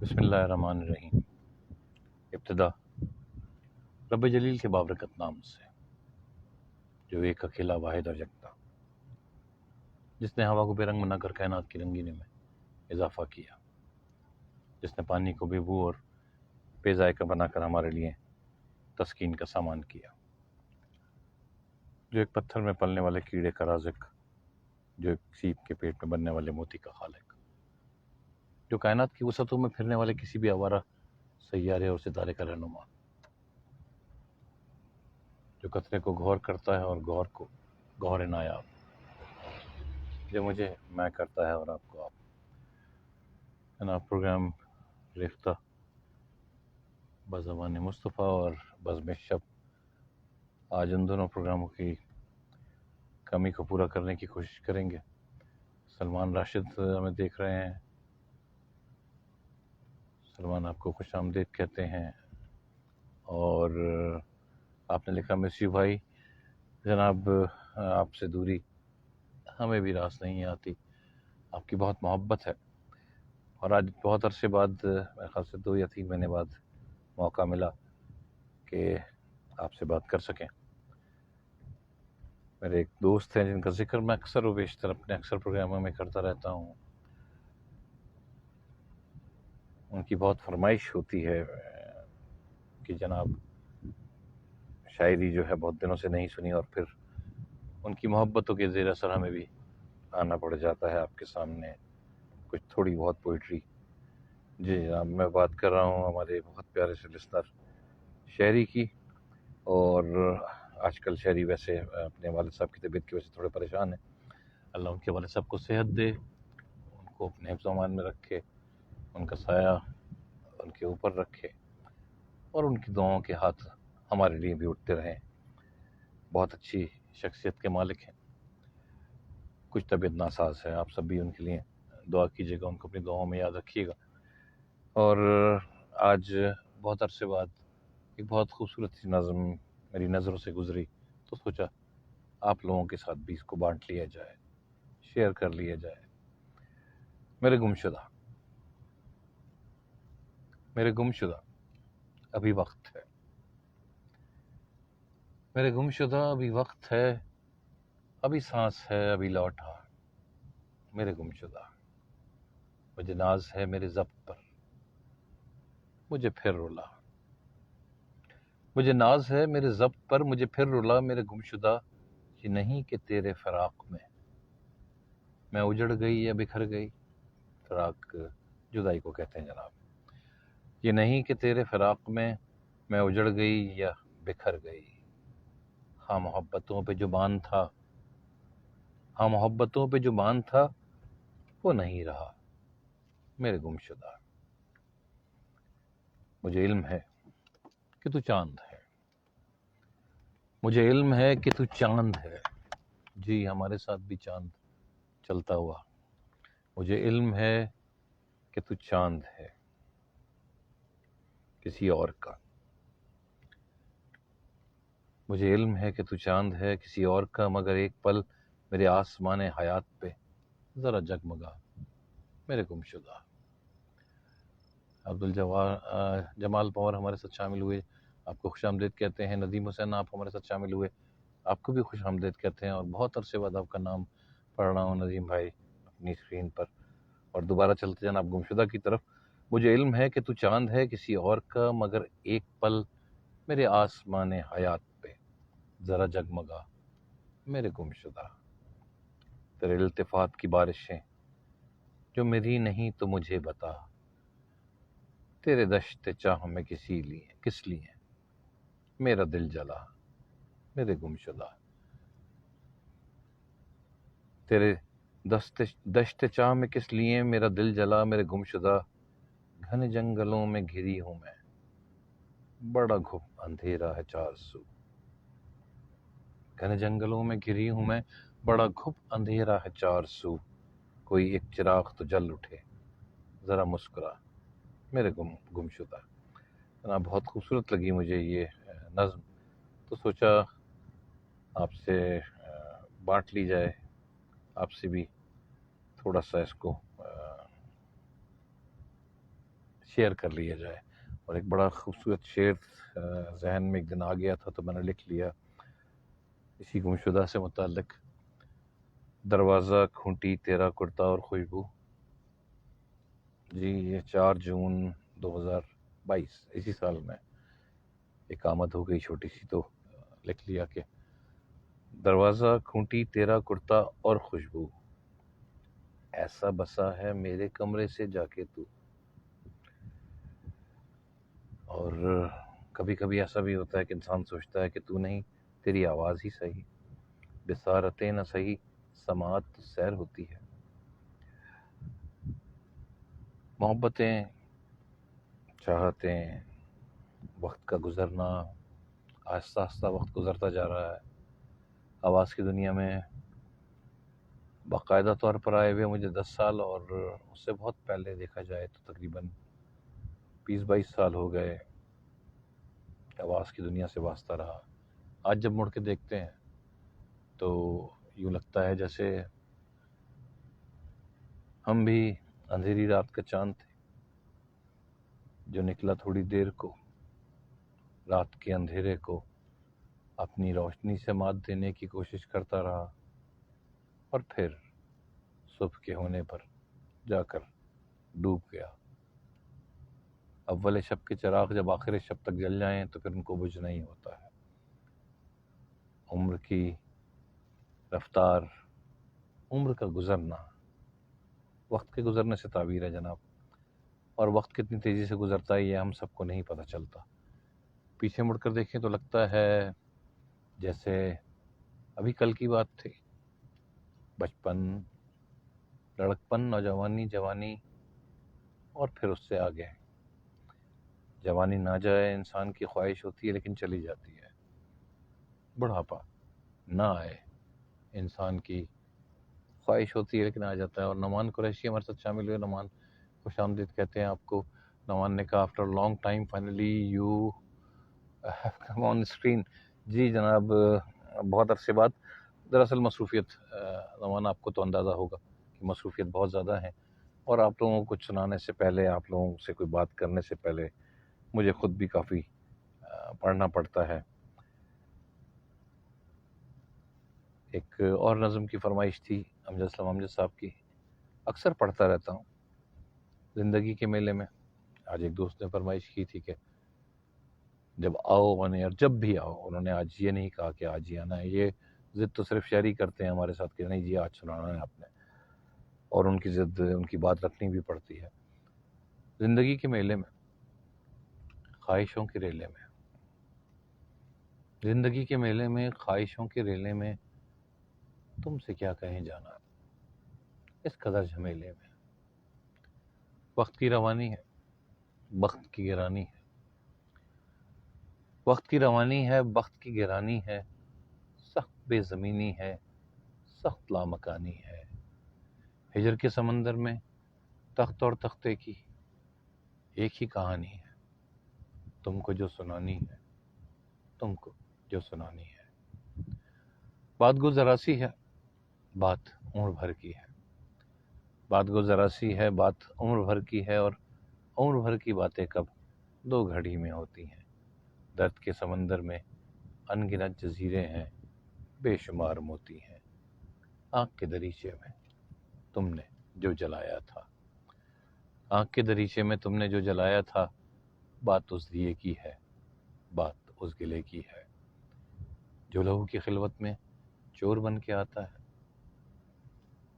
بسم اللہ الرحمن الرحیم۔ ابتدا رب جلیل کے بابرکت نام سے، جو ایک اکیلا واحد اور یکتا، جس نے ہوا کو بے رنگ بنا کر کائنات کی رنگینی میں اضافہ کیا، جس نے پانی کو بے بو اور بے ذائقہ بنا کر ہمارے لیے تسکین کا سامان کیا، جو ایک پتھر میں پلنے والے کیڑے کا رازق، جو ایک سیپ کے پیٹ میں بننے والے موتی کا خالق، جو کائنات کی وسعتوں میں پھرنے والے کسی بھی آوارہ سیارے اور ستارے کا رہنما، جو قطرے کو غور کرتا ہے اور غور کو غور نایاب، جو مجھے میں کرتا ہے اور آپ کو آپ۔ جناب پروگرام ریختہ بزبان مصطفیٰ اور بزم شب، آج ان دونوں پروگراموں کی کمی کو پورا کرنے کی کوشش کریں گے۔ سلمان راشد ہمیں دیکھ رہے ہیں، سلمان آپ کو خوش آمدید کہتے ہیں، اور آپ نے لکھا مس یو بھائی، جناب آپ سے دوری ہمیں بھی راس نہیں آتی، آپ کی بہت محبت ہے، اور آج بہت عرصے بعد، میرے خیال سے 2 یا 3 مہینے بعد موقع ملا کہ آپ سے بات کر سکیں۔ میرے ایک دوست ہیں جن کا ذکر میں اکثر و بیشتر اپنے اکثر پروگراموں میں کرتا رہتا ہوں، ان کی بہت فرمائش ہوتی ہے کہ جناب شاعری جو ہے بہت دنوں سے نہیں سنی، اور پھر ان کی محبتوں کے زیر اثر ہمیں بھی آنا پڑ جاتا ہے آپ کے سامنے کچھ تھوڑی بہت پوئٹری۔ جی جناب، میں بات کر رہا ہوں ہمارے بہت پیارے سے لسنر شاعری کی، اور آج کل شاعری ویسے اپنے والد صاحب کی طبیعت کی وجہ سے تھوڑے پریشان ہیں، اللہ ان کے والد صاحب کو صحت دے، ان کو اپنے حفظ و امان میں رکھے، ان کا سایہ ان کے اوپر رکھے، اور ان کی دعاؤں کے ہاتھ ہمارے لیے بھی اٹھتے رہیں۔ بہت اچھی شخصیت کے مالک ہیں، کچھ طبیعت ناساز ہے، آپ سب بھی ان کے لیے دعا کیجیے گا، ان کو اپنی دعاؤں میں یاد رکھیے گا۔ اور آج بہت عرصے بعد ایک بہت خوبصورت سی نظم میری نظروں سے گزری، تو سوچا آپ لوگوں کے ساتھ بھی اس کو بانٹ لیا جائے، شیئر کر لیا جائے۔ میرے گمشدہ، میرے گمشدہ ابھی وقت ہے، میرے گمشدہ ابھی وقت ہے، ابھی سانس ہے ابھی لوٹا، میرے گمشدہ مجھے ناز ہے میرے ضبط پر، مجھے پھر رلا، مجھے ناز ہے میرے ضبط پر، مجھے پھر رلا، میرے گمشدہ یہ نہیں کہ تیرے فراق میں اجڑ گئی یا بکھر گئی۔ فراق جدائی کو کہتے ہیں جناب۔ یہ نہیں کہ تیرے فراق میں اجڑ گئی یا بکھر گئی، ہاں محبتوں پہ جو بان تھا، ہاں محبتوں پہ جو بان تھا وہ نہیں رہا، میرے گمشدہ مجھے علم ہے کہ تو چاند ہے، مجھے علم ہے کہ تو چاند ہے، جی ہمارے ساتھ بھی چاند چلتا ہوا، مجھے علم ہے کہ تو چاند ہے کسی اور کا، مجھے علم ہے کہ تو چاند ہے کسی اور کا، مگر ایک پل میرے آسمان حیات پہ ذرا جگمگا، میرے گمشدہ۔ جمال پور ہمارے ساتھ شامل ہوئے، آپ کو خوش آمدید کہتے ہیں۔ ندیم حسین آپ ہمارے ساتھ شامل ہوئے، آپ کو بھی خوش آمدید کہتے ہیں، اور بہت عرصے بعد آپ کا نام پڑھ رہا ہوں ندیم بھائی اپنی اسکرین پر۔ اور دوبارہ چلتے جناب گمشدہ کی طرف۔ مجھے علم ہے کہ تو چاند ہے کسی اور کا، مگر ایک پل میرے آسمان حیات پہ ذرا جگمگا، میرے گمشدہ۔ تیرے التفات کی بارشیں جو میری نہیں تو مجھے بتا، تیرے دشت چاہ میں کس لیے میرا دل جلا، میرے گمشدہ۔ تیرے دشت چاہ میں کس لیے میرا دل جلا، میرے گمشدہ۔ گھنے جنگلوں میں گھری ہوں میں، بڑا گھپ اندھیرا ہے 4 سو، گھنے جنگلوں میں گھری ہوں میں، بڑا گھپ اندھیرا ہے 4 سو، کوئی ایک چراغ تو جل اٹھے ذرا مسکرا، میرے گمشدہ۔ جناب بہت خوبصورت لگی مجھے یہ نظم، تو سوچا آپ سے بانٹ لی جائے، آپ سے بھی تھوڑا سا اس کو شیئر کر لیا جائے۔ اور ایک بڑا خوبصورت شعر ذہن میں ایک دن آ گیا تھا تو میں نے لکھ لیا اسی گمشدہ سے متعلق۔ دروازہ کھونٹی تیرا کرتا اور خوشبو، جی یہ 4 جون 2022 اسی سال میں ایک آمد ہو گئی چھوٹی سی، تو لکھ لیا کہ دروازہ کھونٹی تیرا کرتا اور خوشبو، ایسا بسا ہے میرے کمرے سے جا کے تو۔ اور کبھی کبھی ایسا بھی ہوتا ہے کہ انسان سوچتا ہے کہ تو نہیں، تیری آواز ہی صحیح، بصارتیں نہ صحیح سماعت تو سیر ہوتی ہے۔ محبتیں، چاہتیں، وقت کا گزرنا، آہستہ آہستہ وقت گزرتا جا رہا ہے۔ آواز کی دنیا میں باقاعدہ طور پر آئے ہوئے مجھے 10 سال، اور اس سے بہت پہلے دیکھا جائے تو تقریباً 20-22 سال ہو گئے آواز کی دنیا سے واسطہ رہا۔ آج جب مڑ کے دیکھتے ہیں تو یوں لگتا ہے جیسے ہم بھی اندھیری رات کا چاند تھے جو نکلا تھوڑی دیر کو، رات کے اندھیرے کو اپنی روشنی سے مات دینے کی کوشش کرتا رہا، اور پھر صبح کے ہونے پر جا کر ڈوب گیا۔ اول شب کے چراغ جب آخر شب تک جل جائیں تو پھر ان کو بجھنا ہی ہوتا ہے۔ عمر کی رفتار، عمر کا گزرنا، وقت کے گزرنے سے تعبیر ہے جناب، اور وقت کتنی تیزی سے گزرتا ہے یہ ہم سب کو نہیں پتہ چلتا۔ پیچھے مڑ کر دیکھیں تو لگتا ہے جیسے ابھی کل کی بات تھی۔ بچپن، لڑکپن، نوجوانی، جوانی، اور پھر اس سے آگے جوانی نہ جائے انسان کی خواہش ہوتی ہے لیکن چلی جاتی ہے۔ بڑھاپا نہ آئے انسان کی خواہش ہوتی ہے لیکن آ جاتا ہے۔ اور نعمان قریشی ہمارے ساتھ شامل ہوئے۔ نعمان خوش آمدید کہتے ہیں آپ کو۔ نعمان نے کہا after long time finally you have come on screen. جی جناب، بہت عرصے بعد۔ دراصل مصروفیت، نعمان آپ کو تو اندازہ ہوگا کہ مصروفیت بہت زیادہ ہیں، اور آپ لوگوں کو کچھ سنانے سے پہلے، آپ لوگوں سے کوئی بات کرنے سے پہلے مجھے خود بھی کافی پڑھنا پڑتا ہے۔ ایک اور نظم کی فرمائش تھی امجد اسلم امجد صاحب کی، اکثر پڑھتا رہتا ہوں زندگی کے میلے میں۔ آج ایک دوست نے فرمائش کی تھی کہ جب آؤ آن ایئر، جب بھی آؤ، انہوں نے آج یہ نہیں کہا کہ آج ہی آنا ہے، یہ ضد تو صرف شاعری کرتے ہیں ہمارے ساتھ کہ نہیں جی آج سنانا ہے آپ نے، اور ان کی ضد، ان کی بات رکھنی بھی پڑتی ہے۔ زندگی کے میلے میں، خواہشوں کے ریلے میں، زندگی کے میلے میں، خواہشوں کے ریلے میں، تم سے کیا کہیں جانا اس قدر جھمیلے میں۔ وقت کی روانی ہے، وقت کی گرانی ہے، وقت کی روانی ہے، وقت کی گرانی ہے، سخت بے زمینی ہے، سخت لامکانی ہے۔ ہجر کے سمندر میں تخت اور تختے کی ایک ہی کہانی ہے، تم کو جو سنانی ہے، تم کو جو سنانی ہے۔ بات گو ذرا سی ہے، بات عمر بھر کی ہے، بات گو ذرا سی ہے، بات عمر بھر کی ہے، اور عمر بھر کی باتیں کب 2 گھڑی میں ہوتی ہیں۔ درد کے سمندر میں ان گنت جزیرے ہیں، بے شمار موتی ہیں۔ آنکھ کے دریچے میں تم نے جو جلایا تھا، آنکھ کے دریچے میں تم نے جو جلایا تھا، بات اس دیے کی ہے، بات اس گلے کی ہے۔ جو لہو کی خلوت میں چور بن کے آتا ہے،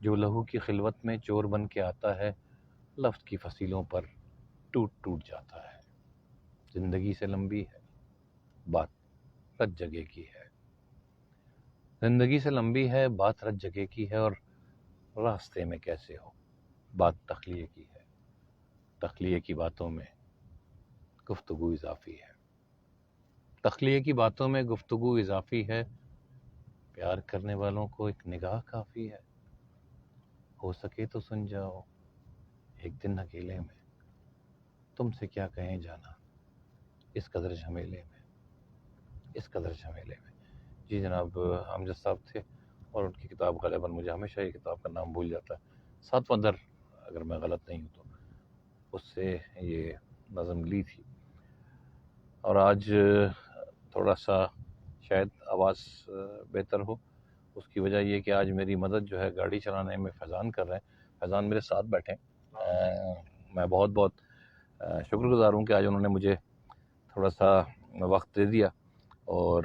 جو لہو کی خلوت میں چور بن کے آتا ہے، لفظ کی فصیلوں پر ٹوٹ ٹوٹ جاتا ہے۔ زندگی سے لمبی ہے، بات رت جگہ کی ہے، زندگی سے لمبی ہے، بات رت جگہ کی ہے، اور راستے میں کیسے ہو، بات تخلیے کی ہے۔ تخلیے کی باتوں میں گفتگو اضافی ہے، تخلیے کی باتوں میں گفتگو اضافی ہے۔ پیار کرنے والوں کو ایک نگاہ کافی ہے، ہو سکے تو سن جاؤ ایک دن اکیلے میں، تم سے کیا کہیں جانا اس قدر جھمیلے میں، اس قدر جھمیلے میں۔ جی جناب، امجد صاحب تھے، اور ان کی کتاب غالباً، مجھے ہمیشہ یہ کتاب کا نام بھول جاتا ہے، 7واں در، اگر میں غلط نہیں ہوں تو اس سے یہ نظم لی تھی. اور آج تھوڑا سا شاید آواز بہتر ہو. اس کی وجہ یہ کہ آج میری مدد جو ہے گاڑی چلانے میں فیضان کر رہے ہیں. فیضان میرے ساتھ بیٹھے ہیں. میں بہت بہت شکر گزار ہوں کہ آج انہوں نے مجھے تھوڑا سا وقت دے دیا اور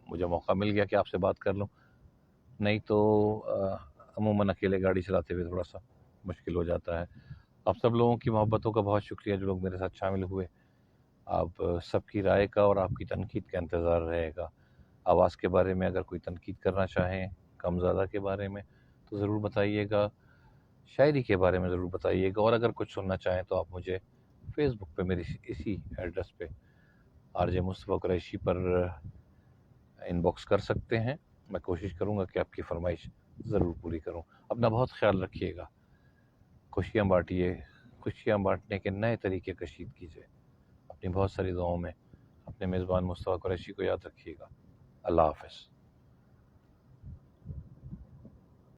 مجھے موقع مل گیا کہ آپ سے بات کر لوں. نہیں تو عموماً اکیلے گاڑی چلاتے ہوئے تھوڑا سا مشکل ہو جاتا ہے. آپ سب لوگوں کی محبتوں کا بہت شکریہ جو لوگ میرے ساتھ شامل ہوئے. آپ سب کی رائے کا اور آپ کی تنقید کا انتظار رہے گا. آواز کے بارے میں اگر کوئی تنقید کرنا چاہیں، کم زیادہ کے بارے میں تو ضرور بتائیے گا. شاعری کے بارے میں ضرور بتائیے گا. اور اگر کچھ سننا چاہیں تو آپ مجھے فیس بک پہ میری اسی ایڈریس پہ RJ Mustafa Qureshi per in box کر سکتے ہیں. میں کوشش کروں گا کہ آپ کی فرمائش ضرور پوری کروں. اپنا بہت خیال رکھیے گا. خوشیاں بانٹیے. خوشیاں بانٹنے کے نئے طریقے کشید کیجیے. اپنی بہت ساری دعاؤں میں اپنے میزبان مصطفیٰ قریشی کو یاد رکھیے گا. اللہ حافظ.